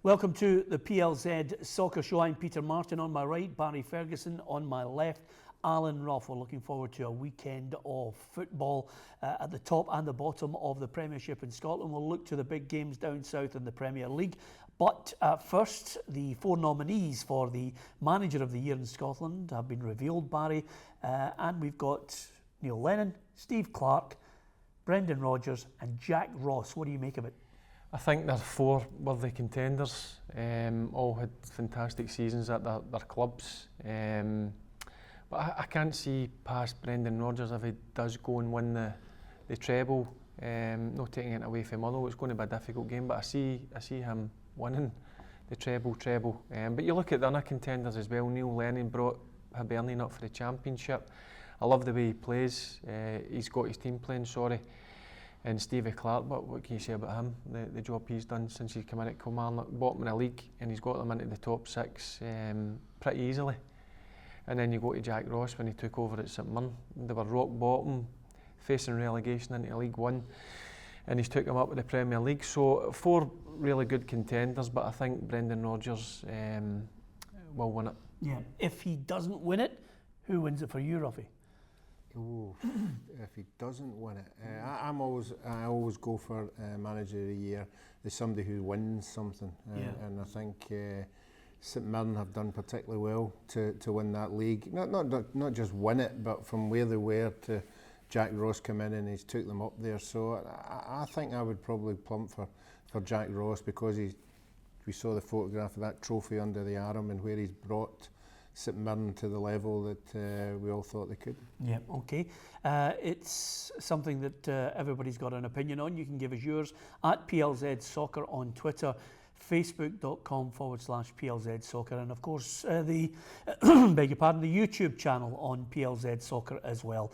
Welcome to the PLZ Soccer Show. I'm Peter Martin on my right, Barry Ferguson on my left, Alan Ruff. We're looking forward to a weekend of football at the top and the bottom of the Premiership in Scotland. We'll look to the big games down south in the Premier League. But first, the 4 nominees for the Manager of the Year in Scotland have been revealed, Barry. And we've got Neil Lennon, Steve Clarke, Brendan Rodgers and Jack Ross. What do you make of it? I think they're 4 worthy contenders, all had fantastic seasons at their clubs, but I can't see past Brendan Rodgers if he does go and win the treble. Not taking it away from Motherwell, it's going to be a difficult game, but I see him winning the treble. But you look at the other contenders as well. Neil Lennon brought Hibernian up for the Championship. I love the way he plays. He's got his team playing, and Stevie Clarke, but what can you say about him? The job he's done since he's come in at Kilmarnock, bottom of the league, and he's got them into the top 6 pretty easily. And then you go to Jack Ross when he took over at St Mirren. They were rock bottom, facing relegation into League One, and he's took them up to the Premier League. So 4 really good contenders, but I think Brendan Rodgers will win it. Yeah. If he doesn't win it, who wins it for you, Ruffy? Oh, if he doesn't win it, I always go for Manager of the Year. There's somebody who wins something, and I think St Mirren have done particularly well to win that league. Not just win it, but from where they were to Jack Ross come in and he's took them up there. So I think I would probably plump for Jack Ross, because we saw the photograph of that trophy under the arm and where he's brought St Mirren to the level that we all thought they could. Yeah, okay. It's something that everybody's got an opinion on. You can give us yours at PLZ Soccer on Twitter, facebook.com/PLZ Soccer, and of course the beg your pardon, the YouTube channel on PLZ Soccer as well.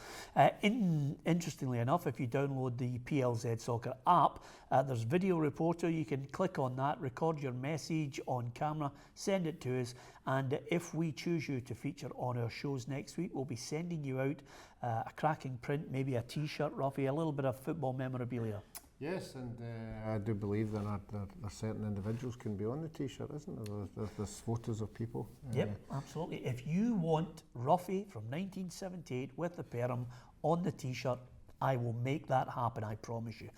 Interestingly enough, if you download the PLZ Soccer app, there's Video Reporter. You can click on that, record your message on camera, send it to us, and if we choose you to feature on our shows next week, we'll be sending you out a cracking print, maybe a t-shirt, Ruffy, a little bit of football memorabilia. Yes, and I do believe that there are certain individuals can be on the t-shirt, isn't there? There's photos of people. Yep, absolutely. If you want Ruffy from 1978 with the Perham on the t-shirt, I will make that happen, I promise you.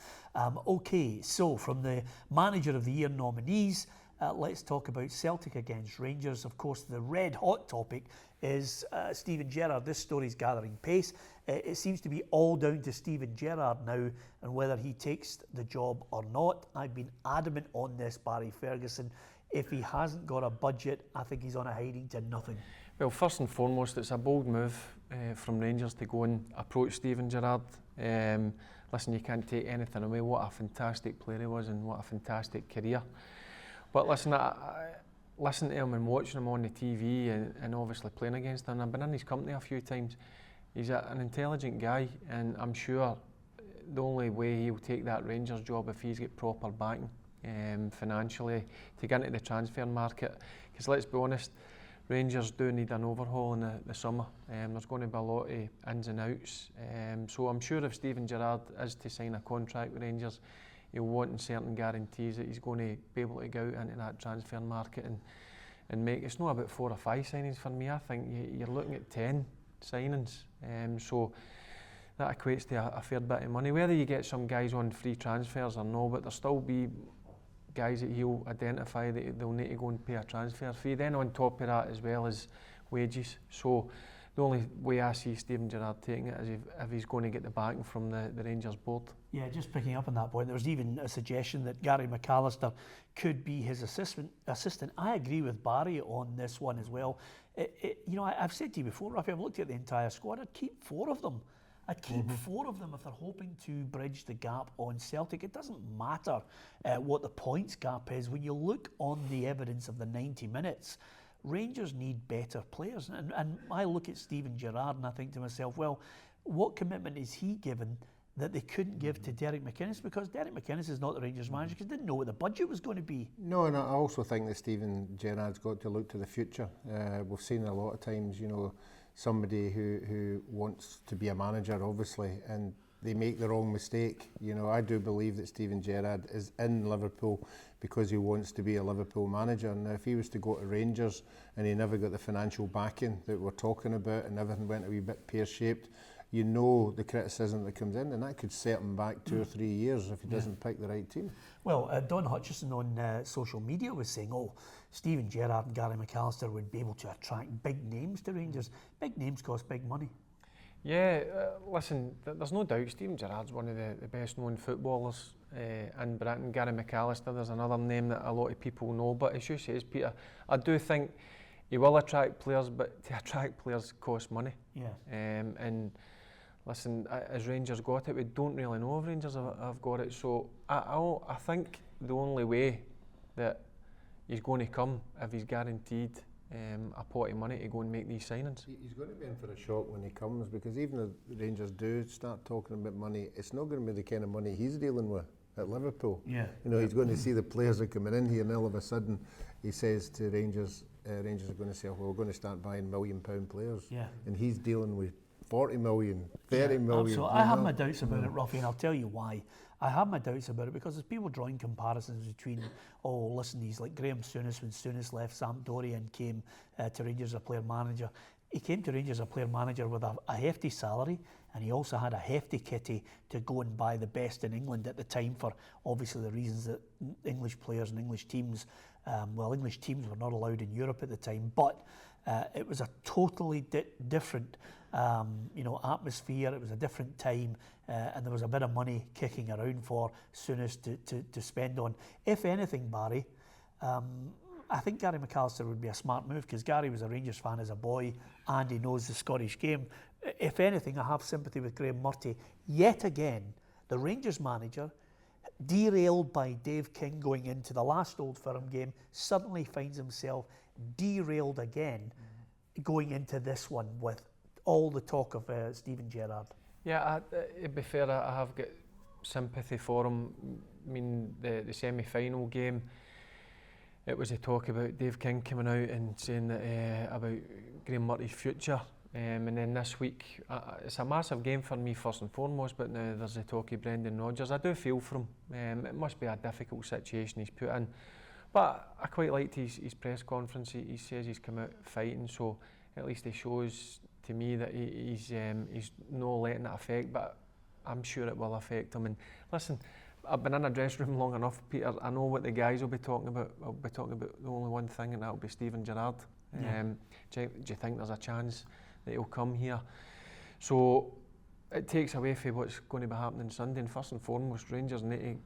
Okay, so from the Manager of the Year nominees, let's talk about Celtic against Rangers. Of course, the red hot topic is Steven Gerrard. This story's gathering pace. It seems to be all down to Steven Gerrard now and whether he takes the job or not. I've been adamant on this, Barry Ferguson. If he hasn't got a budget, I think he's on a hiding to nothing. Well, first and foremost, it's a bold move from Rangers to go and approach Steven Gerrard. Listen, you can't take anything away. What a fantastic player he was and what a fantastic career. But listen, I listen to him and watching him on the TV and obviously playing against him. I've been in his company a few times. He's an intelligent guy, and I'm sure the only way he'll take that Rangers job if he's got proper backing financially to get into the transfer market. Because let's be honest, Rangers do need an overhaul in the summer. There's going to be a lot of ins and outs. So I'm sure if Steven Gerrard is to sign a contract with Rangers, he'll want certain guarantees that he's going to be able to go out into that transfer market and make. It's not about 4 or 5 signings for me. I think you're looking at 10 signings. So that equates to a fair bit of money. Whether you get some guys on free transfers or no, but there'll still be guys that he'll identify that they'll need to go and pay a transfer fee. Then on top of that as well as wages. So the only way I see Steven Gerrard taking it is if he's going to get the backing from the Rangers board. Yeah, just picking up on that point, there was even a suggestion that Gary McAllister could be his assistant. I agree with Barry on this one as well. I've said to you before, Rafi, I've looked at the entire squad. I'd keep 4 of them. I'd keep 4 of them if they're hoping to bridge the gap on Celtic. It doesn't matter what the points gap is. When you look on the evidence of the 90 minutes, Rangers need better players. And I look at Steven Gerrard and I think to myself, well, what commitment is he given that they couldn't give to Derek McInnes? Because Derek McInnes is not the Rangers manager because they didn't know what the budget was going to be. No, and I also think that Steven Gerrard's got to look to the future. We've seen a lot of times, somebody who wants to be a manager, obviously, and they make the wrong mistake. You know, I do believe that Steven Gerrard is in Liverpool because he wants to be a Liverpool manager. Now, if he was to go to Rangers and he never got the financial backing that we're talking about and everything went a wee bit pear-shaped, you know the criticism that comes in, and that could set him back 2 or 3 years if he doesn't pick the right team. Well, Don Hutchison on social media was saying, Steven Gerrard and Gary McAllister would be able to attract big names to Rangers. Big names cost big money. Yeah, listen, there's no doubt Steven Gerrard's one of the best known footballers in Britain. Gary McAllister, there's another name that a lot of people know, but as you say, Peter, I do think he will attract players, but to attract players costs money. Yeah. And listen, as Rangers got it, we don't really know if Rangers have got it, so I think the only way that he's going to come if he's guaranteed a pot of money to go and make these signings. He's going to be in for a shock when he comes, because even if the Rangers do start talking about money, it's not going to be the kind of money he's dealing with at Liverpool. Yeah. You know, he's going to see the players that are coming in here, and all of a sudden he says to Rangers, Rangers are going to say, well, we're going to start buying £1 million players. Yeah. And he's dealing with 40 million, 30 million. Absolutely. I have my doubts about it, Ruffy, and I'll tell you why. I have my doubts about it because there's people drawing comparisons between, he's like Graeme Souness when Souness left Sampdoria and came to Rangers as a player manager. He came to Rangers as a player manager with a hefty salary, and he also had a hefty kitty to go and buy the best in England at the time for obviously the reasons that English players and English teams, English teams were not allowed in Europe at the time, but it was a totally different atmosphere. It was a different time, and there was a bit of money kicking around for Souness to spend on. If anything, Barry, I think Gary McAllister would be a smart move because Gary was a Rangers fan as a boy and he knows the Scottish game. If anything, I have sympathy with Graeme Murty. Yet again, the Rangers manager, derailed by Dave King going into the last Old Firm game, suddenly finds himself derailed again going into this one with all the talk of Steven Gerrard. Yeah, to be fair, I have got sympathy for him. I mean, the semi-final game, it was a talk about Dave King coming out and saying that about Graeme Murty's future. And then this week, it's a massive game for me first and foremost, but now there's a talk of Brendan Rodgers. I do feel for him. It must be a difficult situation he's put in. But I quite liked his press conference. He says he's come out fighting, so at least he shows to me that he's not letting it affect, but I'm sure it will affect him. And listen, I've been in a dressing room long enough, Peter. I know what the guys will be talking about. I'll be talking about the only one thing, and that'll be Steven Gerrard. Yeah. Do you think there's a chance that he'll come here? So it takes away from what's going to be happening Sunday. And first and foremost, Rangers need to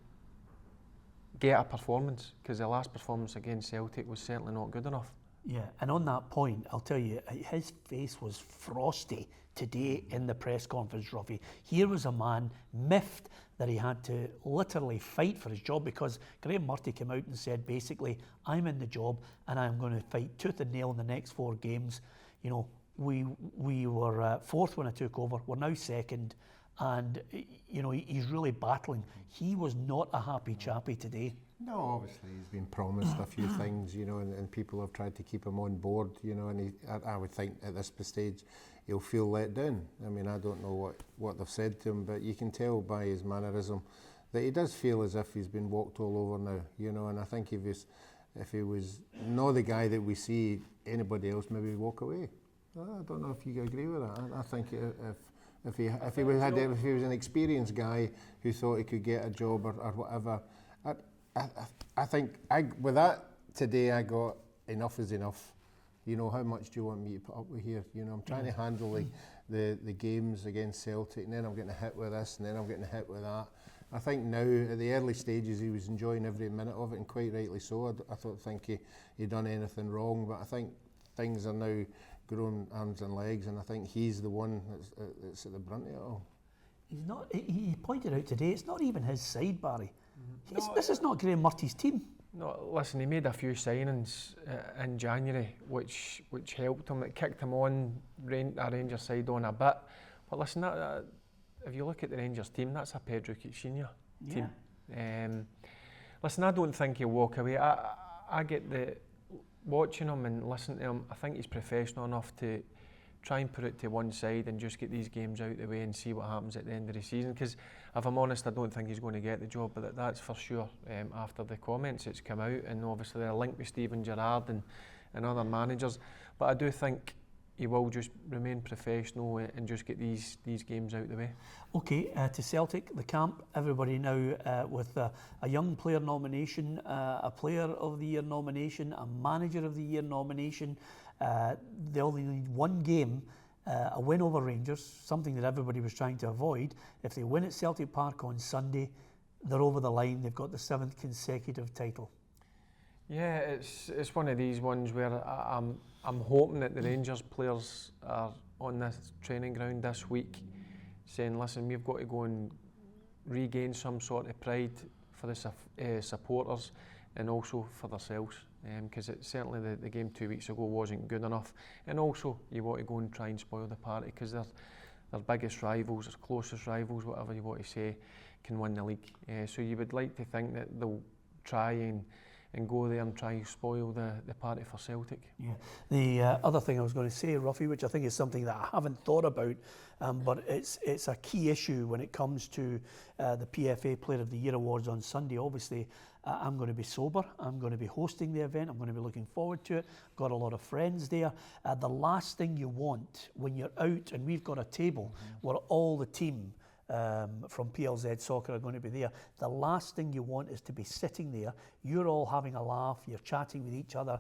get a performance, because the last performance against Celtic was certainly not good enough. Yeah, and on that point, I'll tell you, his face was frosty today in the press conference, Ruffy. Here was a man miffed that he had to literally fight for his job, because Graeme Murty came out and said, basically, I'm in the job and I'm going to fight tooth and nail in the next 4 games. You know, we were fourth when I took over. We're now second. And, you know, he's really battling. He was not a happy chappy today. No, obviously he's been promised a few things, you know, and people have tried to keep him on board, you know, and I would think at this stage he'll feel let down. I mean, I don't know what they've said to him, but you can tell by his mannerism that he does feel as if he's been walked all over now, you know, and I think if he was not the guy that we see anybody else, maybe he'd walk away. I don't know if you agree with that. I think if he was an experienced guy who thought he could get a job or whatever, I think with that today I got enough is enough. You know, how much do you want me to put up with here? You know, I'm trying to handle the games against Celtic, and then I'm getting hit with this, and then I'm getting hit with that. I think now at the early stages he was enjoying every minute of it, and quite rightly so. I don't think he'd done anything wrong, but I think things are now grown arms and legs, and I think he's the one that's at the brunt of it all. He's not. He pointed out today, it's not even his side, Barry. This is not Graeme Murty's team. No, listen, he made a few signings in January, which helped him. It kicked him on our Rangers side on a bit. But listen, if you look at the Rangers team, that's a Pedro Caixinha team. Listen, I don't think he'll walk away. I get the watching him and listening to him. I think he's professional enough to try and put it to one side and just get these games out of the way and see what happens at the end of the season. Because if I'm honest, I don't think he's going to get the job, but that's for sure after the comments that's come out, and obviously they're linked with Steven Gerrard and other managers. But I do think he will just remain professional and just get these games out of the way. Okay, to Celtic, the camp, everybody now with a young player nomination, a player of the year nomination, a manager of the year nomination. They only need one game, a win over Rangers, something that everybody was trying to avoid. If they win at Celtic Park on Sunday, they're over the line. They've got the 7th consecutive title. Yeah, it's one of these ones where I'm hoping that the Rangers players are on this training ground this week saying, listen, we've got to go and regain some sort of pride for the supporters and also for themselves, because certainly the game 2 weeks ago wasn't good enough, and also you want to go and try and spoil the party because their biggest rivals, their closest rivals, whatever you want to say, can win the league. So you would like to think that they'll try and go there and try and spoil the party for Celtic. Yeah. The other thing I was going to say, Ruffy, which I think is something that I haven't thought about, but it's a key issue when it comes to the PFA Player of the Year Awards on Sunday. Obviously, I'm going to be sober. I'm going to be hosting the event. I'm going to be looking forward to it. Got a lot of friends there. The last thing you want when you're out, and we've got a table where all the team from PLZ Soccer are going to be there. The last thing you want is to be sitting there, you're all having a laugh, you're chatting with each other,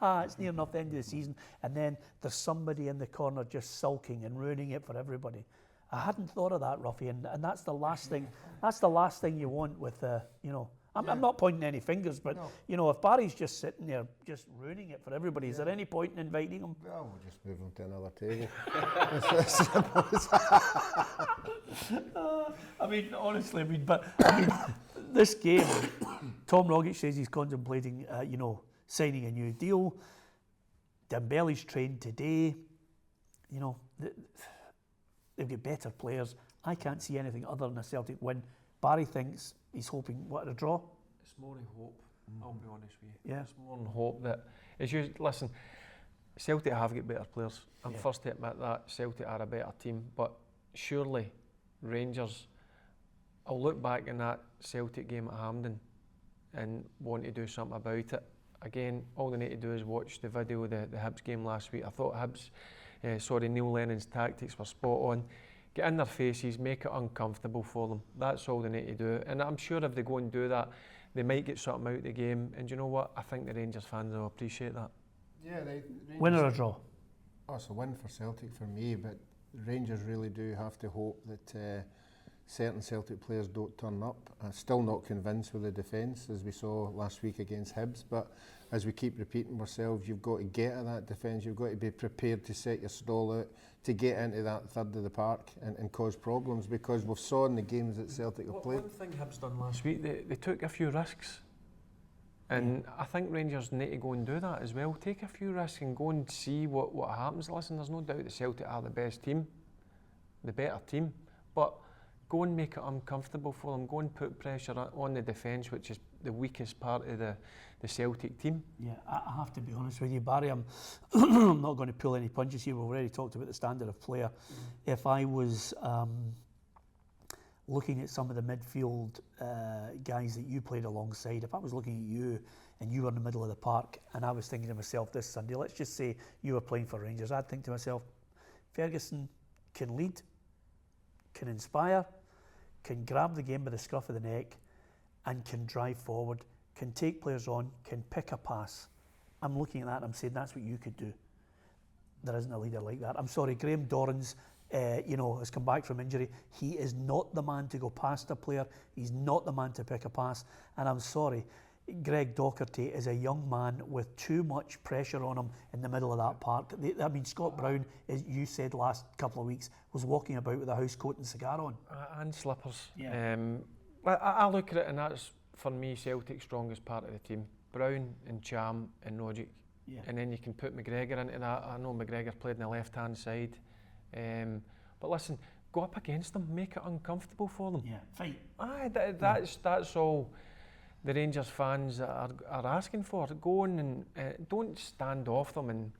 it's near enough the end of the season, and then there's somebody in the corner just sulking and ruining it for everybody. I hadn't thought of that, Ruffy, and that's the last thing. That's the last thing you want with, I'm not pointing any fingers, but if Barry's just sitting there, just ruining it for everybody, is there any point in inviting him? Well, we'll just move him to another table. Honestly, this game, Tom Rogic says he's contemplating, signing a new deal. Dembele's trained today. They've got better players. I can't see anything other than a Celtic win. Barry thinks he's hoping, a draw? It's more in hope, I'll be honest with you. Yeah. It's more in hope that, listen, Celtic have got better players. I'm first to admit that. Celtic are a better team, but surely Rangers, I'll look back in that Celtic game at Hampden and want to do something about it. Again, all they need to do is watch the video of the Hibs game last week. I thought Neil Lennon's tactics were spot on. Get in their faces, make it uncomfortable for them. That's all they need to do. And I'm sure if they go and do that, they might get something out of the game. And you know what? I think the Rangers fans will appreciate that. Yeah, win or a draw? Oh, it's a win for Celtic for me, but Rangers really do have to hope that certain Celtic players don't turn up. I'm still not convinced with the defence, as we saw last week against Hibs, but as we keep repeating ourselves, you've got to get at that defence, you've got to be prepared to set your stall out, to get into that third of the park and cause problems, because we've saw in the games that Celtic have played. One thing Hibs done last week, they took a few risks, and I think Rangers need to go and do that as well. Take a few risks and go and see what happens. Listen, there's no doubt that Celtic are the best team, the better team, but go and make it uncomfortable for them. Go and put pressure on the defence, which is the weakest part of the Celtic team. Yeah, I have to be honest with you, Barry. I'm I'm not going to pull any punches here. We've already talked about the standard of player. If I was looking at some of the midfield guys that you played alongside, if I was looking at you and you were in the middle of the park and I was thinking to myself this Sunday, let's just say you were playing for Rangers, I'd think to myself, Ferguson can lead, can inspire, can grab the game by the scruff of the neck and can drive forward, can take players on, can pick a pass. I'm looking at that and I'm saying that's what you could do. There isn't a leader like that. I'm sorry, Graeme Dorrans has come back from injury. He is not the man to go past a player. He's not the man to pick a pass. And I'm sorry, Greg Docherty is a young man with too much pressure on him in the middle of that park. Scott Brown, as you said last couple of weeks, was walking about with a house coat and cigar on. And slippers. Yeah. I look at it and that's, for me, Celtic's strongest part of the team. Brown and Cham and Rogic. Yeah. And then you can put McGregor into that. I know McGregor played on the left-hand side. But listen, go up against them, make it uncomfortable for them. Yeah, fight. That's all the Rangers fans are asking for. Go on and don't stand off them and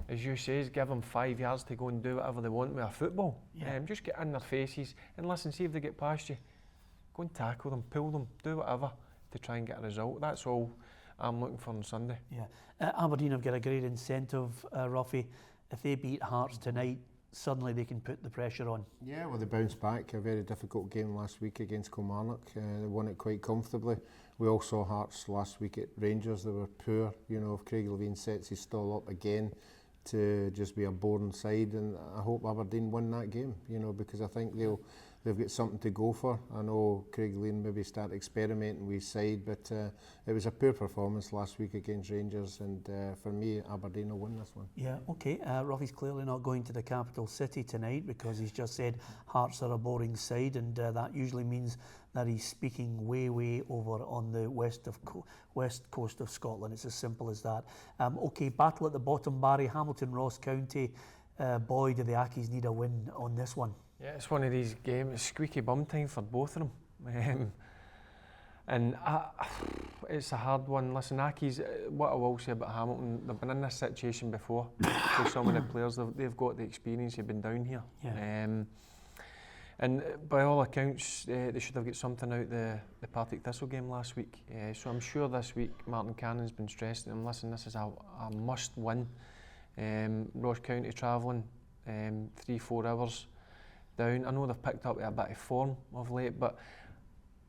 as you say, give them 5 yards to go and do whatever they want with a football. Yeah. Just get in their faces and listen, see if they get past you. Go and tackle them, pull them, do whatever to try and get a result. That's all I'm looking for on Sunday. Yeah, Aberdeen have got a great incentive, Ruffy. If they beat Hearts tonight, suddenly they can put the pressure on. Yeah, well, they bounced back. A very difficult game last week against Kilmarnock. They won it quite comfortably. We all saw Hearts last week at Rangers. They were poor. You know, if Craig Levein sets his stall up again to just be a boring side, and I hope Aberdeen win that game, you know, because I think they've got something to go for. I know Craig Levein maybe start experimenting with his side, but it was a poor performance last week against Rangers, and for me, Aberdeen will win this one. Yeah, okay. Ruffy's clearly not going to the capital city tonight because he's just said Hearts are a boring side, and that usually means that he's speaking way over on the west coast of Scotland. It's as simple as that. Okay, battle at the bottom, Barry, Hamilton, Ross County. Boy, do the Ackies need a win on this one. Yeah, it's one of these games, it's squeaky bum time for both of them. And it's a hard one. Listen, Ackies, what I will say about Hamilton, they've been in this situation before with some of the players. They've got the experience, they've been down here. Yeah. And by all accounts, they should have got something out the Partick Thistle game last week. So I'm sure this week Martin Cannon's been stressing them. Listen, this is a must win. Ross County travelling 3-4 hours down. I know they've picked up a bit of form of late, but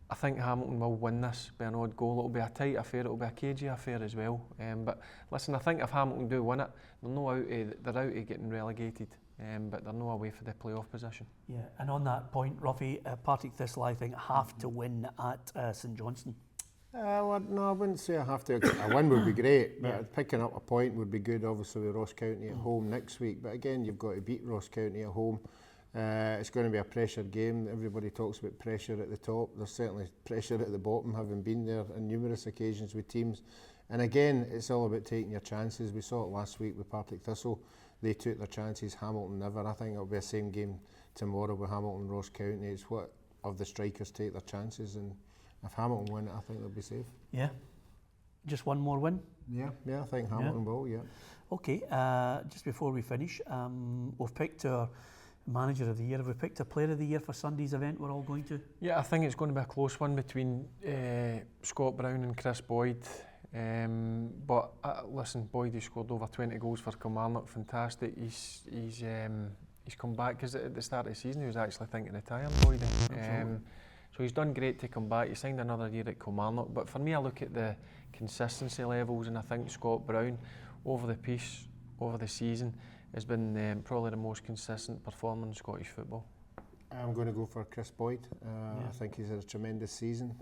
I think Hamilton will win this by an odd goal. It'll be a tight affair, it'll be a cagey affair as well. But listen, I think if Hamilton do win it, they're out of getting relegated. But they're no away for the playoff position. Yeah, and on that point, Ruffy, Partick Thistle, I think, have to win at St Johnstone. Well, no, I wouldn't say I have to. A win would be great, but picking up a point would be good, obviously, with Ross County at home next week. But again, you've got to beat Ross County at home. It's going to be a pressured game. Everybody talks about pressure at the top. There's certainly pressure at the bottom, having been there on numerous occasions with teams. And again, it's all about taking your chances. We saw it last week with Partick Thistle. They took their chances, Hamilton never. I think it'll be the same game tomorrow with Hamilton and Ross County. It's what of the strikers take their chances, and if Hamilton win it, I think they'll be safe. Yeah. Just one more win? Yeah, I think Hamilton will, yeah. Okay, just before we finish, we've picked our manager of the year. Have we picked a player of the year for Sunday's event we're all going to? Yeah, I think it's going to be a close one between Scott Brown and Chris Boyd. But listen, Boyd, he scored over 20 goals for Kilmarnock, fantastic. He's come back, because at the start of the season he was actually thinking of retiring, Boyd. So he's done great to come back. He signed another year at Kilmarnock. But for me, I look at the consistency levels, and I think Scott Brown, over the piece, over the season, has been probably the most consistent performer in Scottish football. I'm going to go for Chris Boyd. I think he's had a tremendous season.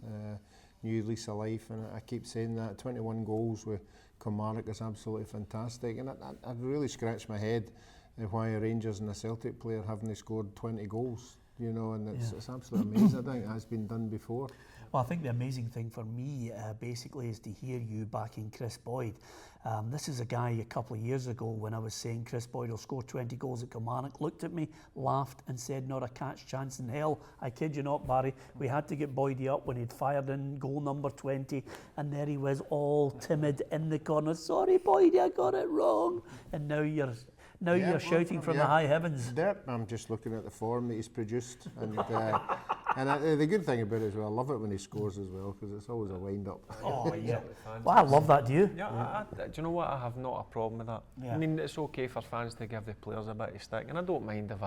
New lease of life, and I keep saying that 21 goals with Kilmarnock is absolutely fantastic, and I really scratch my head at why a Rangers and a Celtic player haven't scored 20 goals, you know, and it's absolutely amazing. I think that's been done before. Well, I think the amazing thing for me basically is to hear you backing Chris Boyd. This is a guy a couple of years ago when I was saying Chris Boyd will score 20 goals at Kilmarnock, looked at me, laughed and said not a catch chance in hell. I kid you not, Barry. We had to get Boydie up when he'd fired in goal number 20, and there he was all timid in the corner. Sorry Boydie, I got it wrong. And now you're shouting from the high heavens. Yep, I'm just looking at the form that he's produced, and the good thing about it is, well, I love it when he scores as well, because it's always a wind-up. Oh yeah, well, I love that. Do you? Yeah, do you know what? I have not a problem with that. Yeah. I mean, it's okay for fans to give the players a bit of stick, and I don't mind if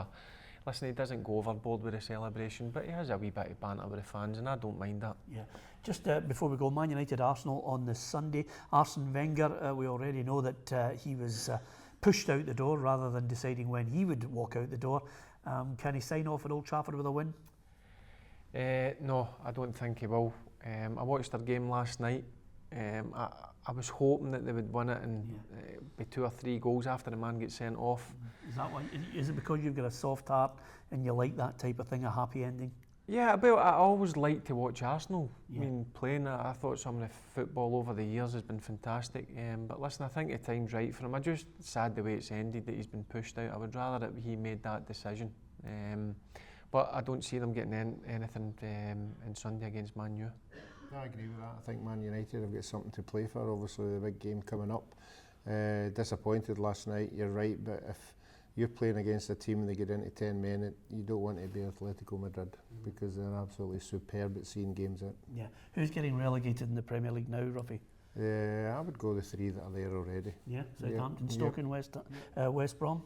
listen, he doesn't go overboard with the celebration, but he has a wee bit of banter with the fans, and I don't mind that. Yeah. Just before we go, Man United Arsenal on this Sunday. Arsene Wenger, we already know that he was pushed out the door rather than deciding when he would walk out the door. Can he sign off at Old Trafford with a win? No, I don't think he will. I watched their game last night. I was hoping that they would win it and be 2 or 3 goals after the man gets sent off. Is that why? Is it because you've got a soft heart and you like that type of thing, a happy ending? Yeah, but I always like to watch Arsenal. I mean, playing. I thought some of the football over the years has been fantastic. But listen, I think the time's right for him. I'm just sad the way it's ended, that he's been pushed out. I would rather that he made that decision. But I don't see them getting anything in Sunday against Man U. I agree with that. I think Man United have got something to play for. Obviously, the big game coming up. Disappointed last night, you're right, but if you're playing against a team and they get into 10 men, you don't want to be Atletico Madrid because they're absolutely superb at seeing games out. Yeah. Who's getting relegated in the Premier League now, Ruffy? I would go the 3 that are there already. Yeah, Southampton, Stoke and West Brom.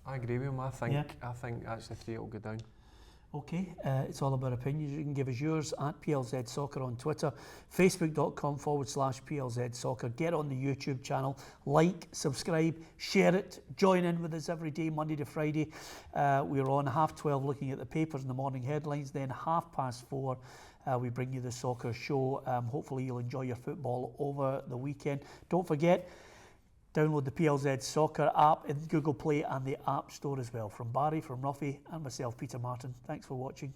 I agree with him. I think that's the 3 that'll go down. Okay, it's all about opinions. You can give us yours at PLZ Soccer on Twitter, facebook.com/PLZ Soccer. Get on the YouTube channel, like, subscribe, share it, join in with us every day, Monday to Friday. We're on 12:30 looking at the papers in the morning headlines, then 4:30 we bring you the soccer show. Hopefully you'll enjoy your football over the weekend. Don't forget, download the PLZ Soccer app in Google Play and the App Store as well. From Barry, from Ruffy and myself, Peter Martin, thanks for watching.